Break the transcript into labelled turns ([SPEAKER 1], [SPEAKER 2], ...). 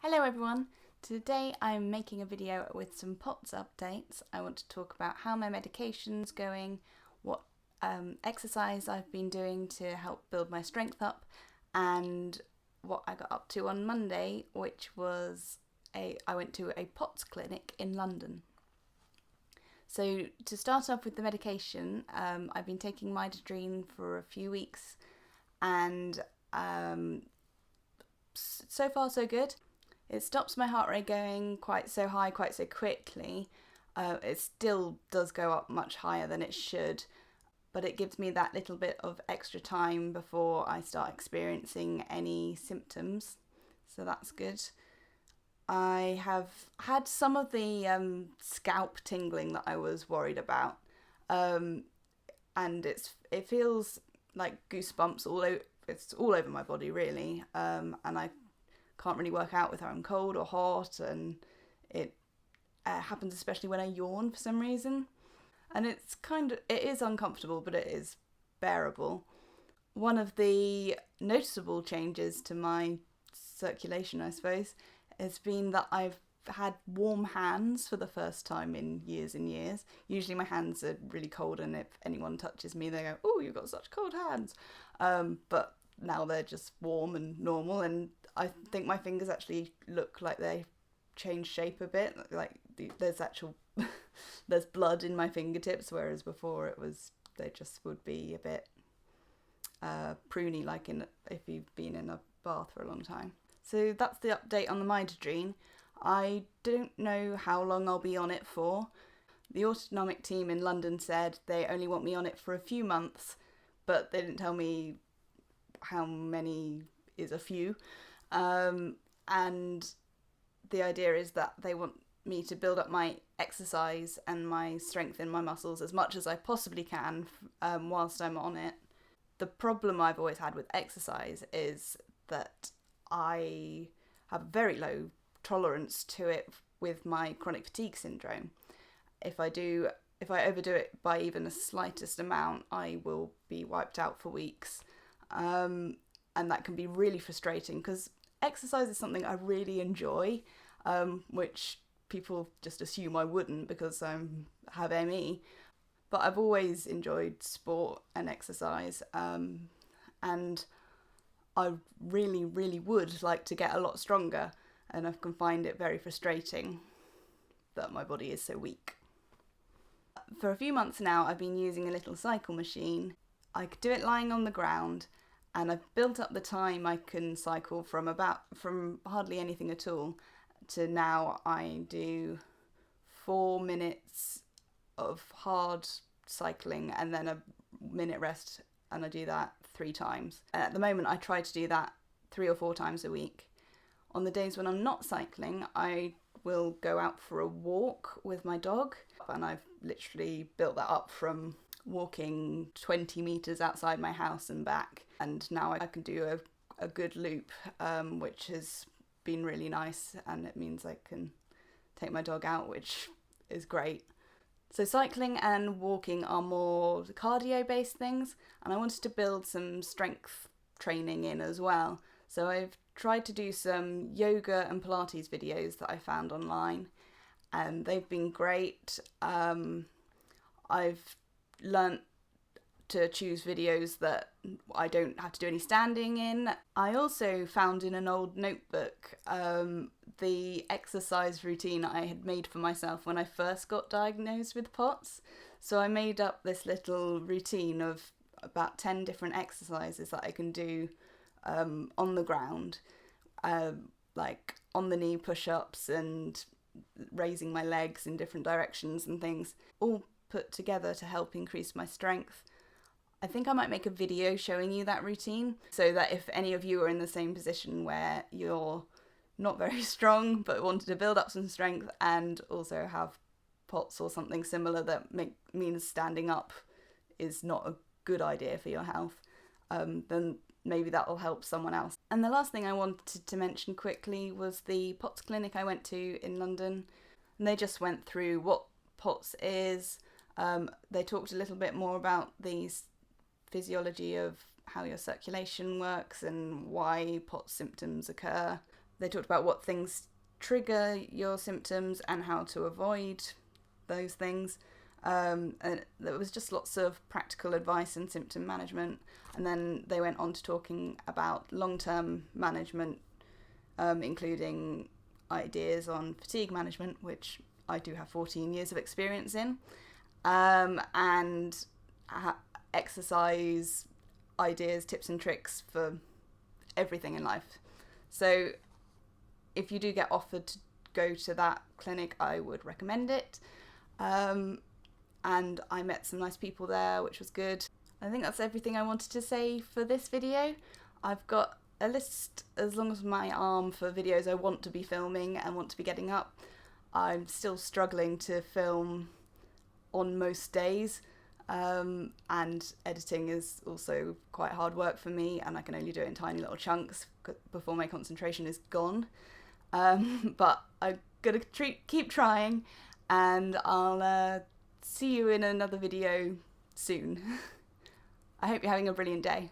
[SPEAKER 1] Hello everyone, today I'm making a video with some POTS updates. I want to talk about how my medication's going, what exercise I've been doing to help build my strength up, and what I got up to on Monday, which was I went to a POTS clinic in London. So to start off with the medication, I've been taking midodrine for a few weeks, and so far so good. It stops my heart rate going quite so high quite so quickly. It still does go up much higher than it should, but it gives me that little bit of extra time before I start experiencing any symptoms, so that's good. I have had some of the scalp tingling that I was worried about, and it feels like goosebumps it's all over my body really, and I can't really work out whether I'm cold or hot, and it happens especially when I yawn for some reason, and it is uncomfortable, but it is bearable. One of the noticeable changes to my circulation, I suppose, has been that I've had warm hands for the first time in years and years. Usually my hands are really cold, and if anyone touches me they go, "Oh, you've got such cold hands," but now they're just warm and normal, and I think my fingers actually look like they change shape a bit, like there's blood in my fingertips, whereas before they just would be a bit pruny, like if you've been in a bath for a long time. So that's the update on the midodrine. I don't know how long I'll be on it for. The autonomic team in London said they only want me on it for a few months, but they didn't tell me how many is a few. And the idea is that they want me to build up my exercise and my strength in my muscles as much as I possibly can whilst I'm on it. The problem I've always had with exercise is that I have very low tolerance to it with my chronic fatigue syndrome. If I overdo it by even the slightest amount, I will be wiped out for weeks. And that can be really frustrating because exercise is something I really enjoy, which people just assume I wouldn't because I have ME. But I've always enjoyed sport and exercise, and I really, really would like to get a lot stronger, and I can find it very frustrating that my body is so weak. For a few months now, I've been using a little cycle machine. I could do it lying on the ground, and I've built up the time I can cycle from hardly anything at all to now I do 4 minutes of hard cycling and then a minute rest, and I do that 3 times. And at the moment I try to do that 3 or 4 times a week. On the days when I'm not cycling, I will go out for a walk with my dog, and I've literally built that up from walking 20 meters outside my house and back, and now I can do a good loop, which has been really nice, and it means I can take my dog out, which is great. So cycling and walking are more cardio based things, and I wanted to build some strength training in as well. So I've tried to do some yoga and Pilates videos that I found online, and they've been great. I've learnt to choose videos that I don't have to do any standing in. I also found in an old notebook the exercise routine I had made for myself when I first got diagnosed with POTS. So I made up this little routine of about 10 different exercises that I can do on the ground, like on the knee push-ups and raising my legs in different directions and things, all put together to help increase my strength. I think I might make a video showing you that routine, so that if any of you are in the same position where you're not very strong but wanted to build up some strength and also have POTS or something similar that means standing up is not a good idea for your health, then maybe that will help someone else. And the last thing I wanted to mention quickly was the POTS clinic I went to in London, and they just went through what POTS is. They talked a little bit more about the physiology of how your circulation works and why POTS symptoms occur. They talked about what things trigger your symptoms and how to avoid those things. And there was just lots of practical advice and symptom management. And then they went on to talking about long-term management, including ideas on fatigue management, which I do have 14 years of experience in, and exercise ideas, tips and tricks for everything in life. So if you do get offered to go to that clinic, I would recommend it. And I met some nice people there, which was good. I think that's everything I wanted to say for this video. I've got a list as long as my arm for videos I want to be filming and want to be getting up. I'm still struggling to film on most days, and editing is also quite hard work for me, and I can only do it in tiny little chunks before my concentration is gone. But I'm gonna keep trying, and I'll see you in another video soon. I hope you're having a brilliant day.